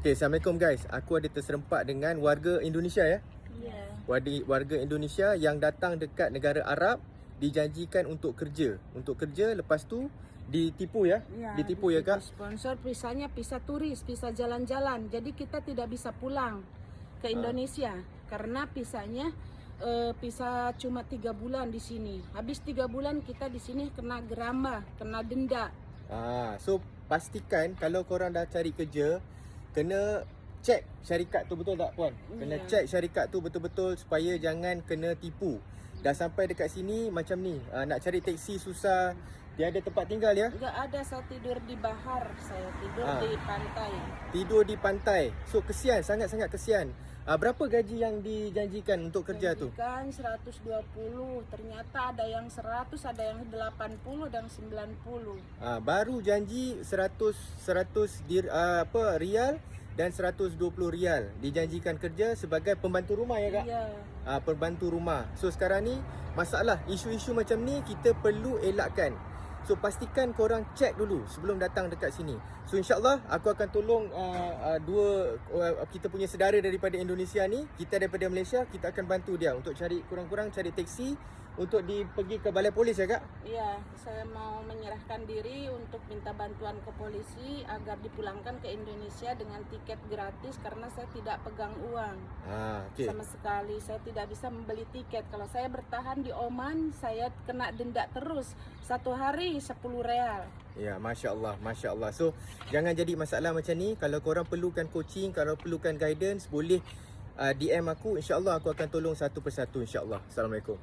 Okay, Assalamualaikum guys. Aku ada terserempak dengan warga Indonesia ya. Ya. Warga Indonesia yang datang dekat negara Arab, dijanjikan untuk kerja. Lepas tu ditipu ya. Ditipu ya kak. Sponsor pisahnya pisah turis, pisah jalan-jalan. Jadi kita tidak bisa pulang ke Indonesia karena pisahnya pisah cuma 3 bulan di sini. Habis 3 bulan kita di sini kena gerama, kena denda. So pastikan kalau korang dah cari kerja, kena cek syarikat tu betul tak puan? Kena cek syarikat tu betul-betul supaya jangan kena tipu. Dah sampai dekat sini macam ni, nak cari teksi susah, tiada tempat tinggal ya? Enggak ada, saya tidur di bahar, saya tidur di pantai. Tidur di pantai. So kesian, sangat-sangat kesian. Berapa gaji yang dijanjikan untuk kerja tu? Kan 120, ternyata ada yang 100, ada yang 80 dan 90. Baru janji 100 rial dan 120 rial dijanjikan kerja sebagai pembantu rumah ya kak? Ya. Pembantu rumah. So sekarang ni masalah isu-isu macam ni kita perlu elakkan. So pastikan korang cek dulu sebelum datang dekat sini. So insyaAllah aku akan tolong kita punya saudara daripada Indonesia ni, kita daripada Malaysia, kita akan bantu dia untuk cari kurang-kurang cari teksi untuk pergi ke balai polis ya kak? Iya, saya mau menyerahkan diri untuk minta bantuan ke polisi agar dipulangkan ke Indonesia dengan tiket gratis karena saya tidak pegang uang. Okay. Sama sekali saya tidak bisa membeli tiket. Kalau saya bertahan di Oman, saya kena denda terus. 1 hari 10 real. Ya, Masya Allah. So, jangan jadi masalah macam ni. Kalau korang perlukan coaching, kalau perlukan guidance, boleh DM aku. InsyaAllah aku akan tolong satu persatu insyaAllah. Assalamualaikum.